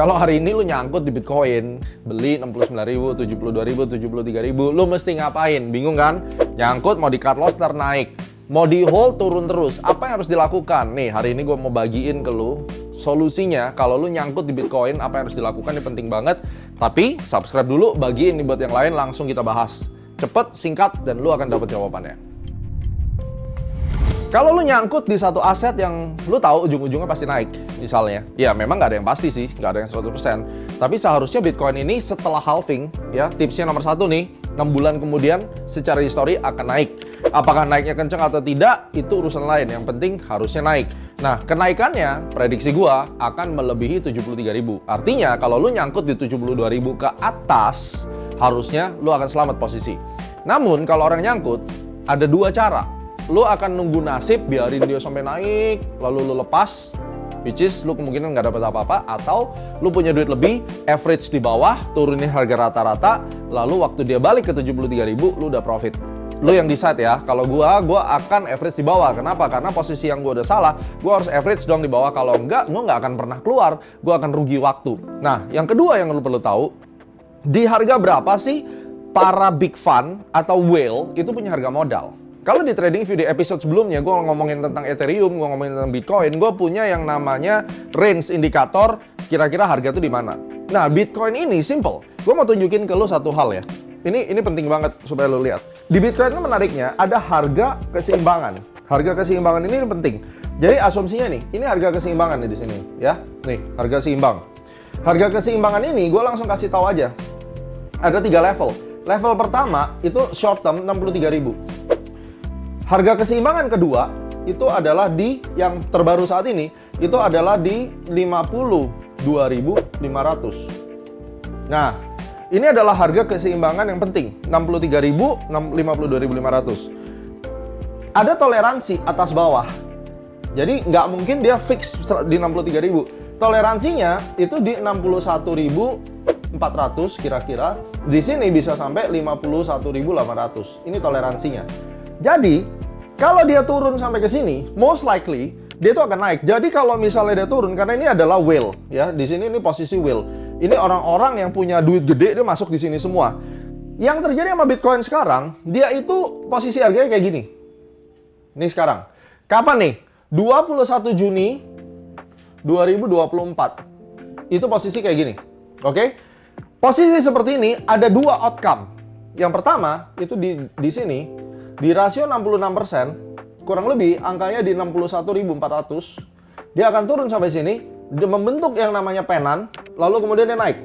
Kalau hari ini lu nyangkut di Bitcoin, beli 69.000, 72.000, 73.000, lu mesti ngapain? Bingung kan? Nyangkut mau di cut loss ntar naik, mau di hold turun terus. Apa yang harus dilakukan? Nih, hari ini gue mau bagiin ke lu solusinya. Kalau lu nyangkut di Bitcoin, apa yang harus dilakukan? Ini penting banget. Tapi subscribe dulu, bagiin nih buat yang lain, langsung kita bahas. Cepet, singkat, dan lu akan dapat jawabannya. Kalau lu nyangkut di satu aset yang lu tahu ujung-ujungnya pasti naik, misalnya, ya memang nggak ada yang pasti sih, nggak ada yang 100%. Tapi seharusnya Bitcoin ini setelah halving, ya tipsnya nomor 1 nih, 6 bulan kemudian secara histori akan naik. Apakah naiknya kenceng atau tidak, itu urusan lain. Yang penting harusnya naik. Nah, kenaikannya, prediksi gua akan melebihi 73.000. Artinya, kalau lu nyangkut di 72.000 ke atas, harusnya lu akan selamat posisi. Namun, kalau orang nyangkut, ada dua cara. Lu akan nunggu nasib, biarin dia sampai naik, lalu lu lepas, which is lu kemungkinan nggak dapat apa-apa, atau lu punya duit lebih, average di bawah, turunin harga rata-rata, lalu waktu dia balik ke 73.000, lu udah profit. Lu yang decide ya. Kalau gua akan average di bawah. Kenapa? Karena posisi yang gua udah salah, gua harus average dong di bawah. Kalau enggak, gua nggak akan pernah keluar, gua akan rugi waktu. Nah, yang kedua yang lu perlu tahu, di harga berapa sih para big fund atau whale itu punya harga modal? Kalau di Trading View di episode sebelumnya, gue ngomongin tentang Ethereum, gue ngomongin tentang Bitcoin, gue punya yang namanya range indikator, kira-kira harga itu di mana. Nah, Bitcoin ini simple. Gue mau tunjukin ke lo satu hal ya. Ini penting banget supaya lo lihat. Di Bitcoin itu menariknya, ada harga keseimbangan. Harga keseimbangan ini penting. Jadi asumsinya nih, ini harga keseimbangan nih di sini, ya. Nih, harga seimbang. Harga keseimbangan ini, gue langsung kasih tahu aja. Ada 3 level. Level pertama itu short term 63.000. Harga keseimbangan kedua itu adalah di yang terbaru saat ini, itu adalah di 52.500. Nah, ini adalah harga keseimbangan yang penting, 63.000, 52.500. Ada toleransi atas bawah. Jadi nggak mungkin dia fix di 63.000. Toleransinya itu di 61.400 kira-kira. Di sini bisa sampai 51.800. Ini toleransinya. Jadi, kalau dia turun sampai ke sini, most likely dia itu akan naik. Jadi kalau misalnya dia turun, karena ini adalah whale, ya, di sini ini posisi whale. Ini orang-orang yang punya duit gede dia masuk di sini semua. Yang terjadi sama Bitcoin sekarang, dia itu posisi harganya kayak gini. Ini sekarang. Kapan nih? 21 Juni 2024. Itu posisi kayak gini. Oke? Posisi seperti ini ada 2 outcome. Yang pertama itu di sini. Di rasio 66%, kurang lebih angkanya di 61.400, dia akan turun sampai sini, dia membentuk yang namanya penan, lalu kemudian dia naik.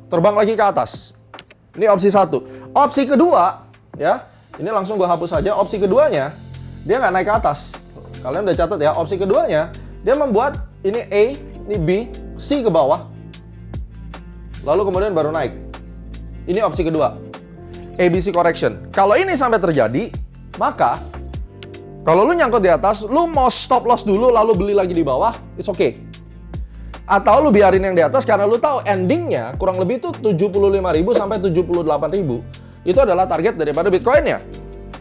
Terbang lagi ke atas. Ini opsi 1. Opsi kedua, ya, ini langsung gue hapus saja. Opsi keduanya, dia nggak naik ke atas. Kalian udah catat ya, opsi keduanya, dia membuat ini A, ini B, C ke bawah, lalu kemudian baru naik. Ini opsi kedua. ABC correction. Kalau ini sampai terjadi, maka kalau lu nyangkut di atas, lu mau stop loss dulu lalu beli lagi di bawah, it's okay. Atau lu biarin yang di atas karena lu tahu endingnya kurang lebih itu 75.000 sampai 78.000. Itu adalah target daripada Bitcoin-nya.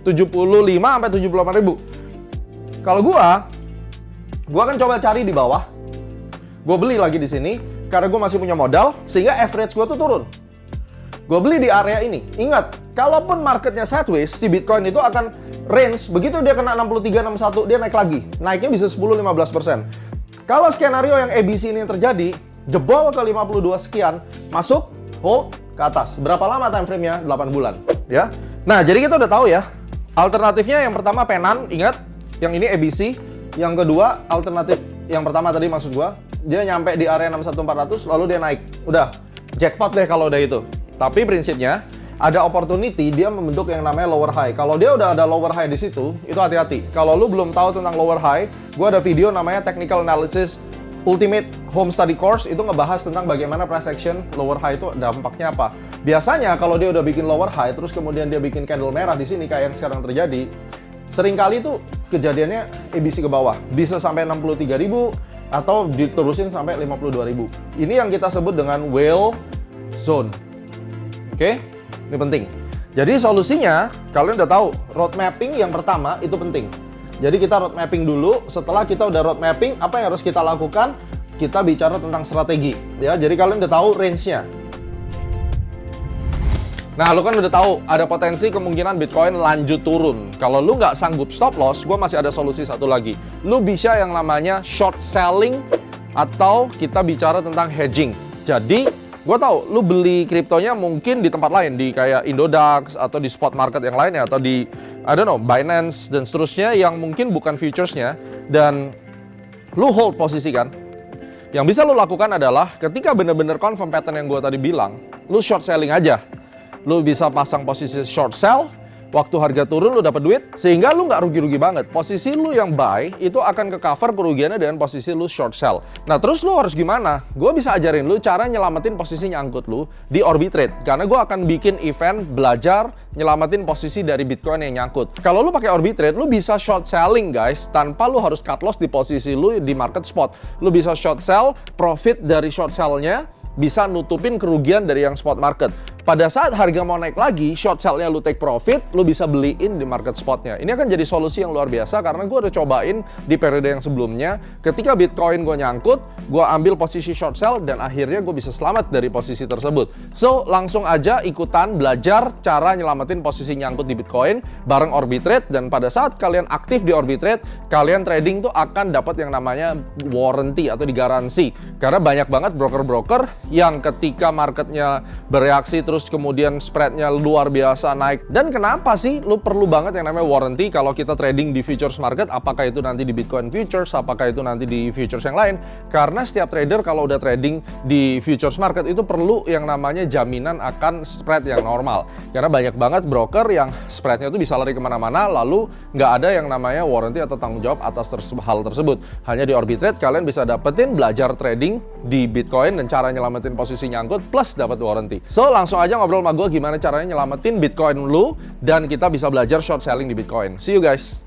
75 sampai 78.000. Kalau gua akan coba cari di bawah. Gua beli lagi di sini karena gua masih punya modal sehingga average gua tuh turun. Gue beli di area ini. Ingat, kalaupun marketnya sideways, si Bitcoin itu akan range. Begitu dia kena 63, 61, dia naik lagi. Naiknya bisa 10-15%. Kalau skenario yang ABC ini terjadi, jebol ke 52 sekian, masuk, hold, ke atas. Berapa lama time frame-nya? 8 bulan. Ya. Nah, jadi kita udah tahu ya. Alternatifnya yang pertama penan, ingat. Yang ini ABC. Yang kedua, alternatif yang pertama tadi maksud gue, dia nyampe di area 61.400, lalu dia naik. Udah, jackpot deh kalau udah itu. Tapi prinsipnya ada opportunity dia membentuk yang namanya lower high. Kalau dia udah ada lower high di situ, itu hati-hati. Kalau lu belum tahu tentang lower high, gua ada video namanya Technical Analysis Ultimate Home Study Course, itu ngebahas tentang bagaimana price action lower high itu dampaknya apa. Biasanya kalau dia udah bikin lower high, terus kemudian dia bikin candle merah di sini kayak yang sekarang terjadi, seringkali itu kejadiannya ABC ke bawah. Bisa sampai 63.000 atau diterusin sampai 52.000. Ini yang kita sebut dengan whale zone. Oke, ini penting. Jadi solusinya, kalian udah tahu, road mapping yang pertama itu penting. Jadi kita road mapping dulu, setelah kita udah road mapping, apa yang harus kita lakukan? kita bicara tentang strategi ya. Jadi kalian udah tahu range-nya. Nah, lu kan udah tahu ada potensi kemungkinan Bitcoin lanjut turun. Kalau lu nggak sanggup stop loss, gue masih ada solusi satu lagi. Lu bisa yang namanya short selling atau kita bicara tentang hedging. Jadi, gue tahu lu beli kriptonya mungkin di tempat lain, di kayak Indodax atau di spot market yang lainnya atau di Binance dan seterusnya yang mungkin bukan futures-nya, dan lu hold posisi kan. Yang bisa lu lakukan adalah ketika bener-bener confirm pattern yang gue tadi bilang, lu short selling aja. Lu bisa pasang posisi short sell, waktu harga turun lu dapat duit, sehingga lu nggak rugi-rugi banget. Posisi lu yang buy itu akan ke cover kerugiannya dengan posisi lu short sell. Nah, terus lu harus gimana? Gue bisa ajarin lu cara nyelamatin posisi nyangkut lu di Orbitrade. Karena gue akan bikin event belajar nyelamatin posisi dari Bitcoin yang nyangkut. Kalau lu pakai Orbitrade, lu bisa short selling guys, tanpa lu harus cut loss di posisi lu di market spot. Lu bisa short sell, profit dari short sell-nya bisa nutupin kerugian dari yang spot market. Pada saat harga mau naik lagi, short sell-nya lu take profit, lu bisa beliin di market spotnya. Ini akan jadi solusi yang luar biasa karena gue udah cobain di periode yang sebelumnya. Ketika Bitcoin gue nyangkut, gue ambil posisi short sell dan akhirnya gue bisa selamat dari posisi tersebut. So, langsung aja ikutan belajar cara nyelamatin posisi nyangkut di Bitcoin bareng Orbitrade, dan pada saat kalian aktif di Orbitrade, kalian trading tuh akan dapat yang namanya warranty atau digaransi. Karena banyak banget broker-broker yang ketika marketnya bereaksi terus kemudian spreadnya luar biasa naik. Dan kenapa sih lu perlu banget yang namanya warranty kalau kita trading di futures market? Apakah itu nanti di Bitcoin futures, apakah itu nanti di futures yang lain? Karena setiap trader kalau udah trading di futures market itu perlu yang namanya jaminan akan spread yang normal. Karena banyak banget broker yang spreadnya itu bisa lari kemana-mana, lalu nggak ada yang namanya warranty atau tanggung jawab atas hal tersebut. Hanya di Orbitrade kalian bisa dapetin belajar trading di Bitcoin dan cara nyelamatin posisi nyangkut plus dapat warranty. So, langsung aja ngobrol sama gue gimana caranya nyelamatin Bitcoin lu dan kita bisa belajar short selling di Bitcoin. See you guys!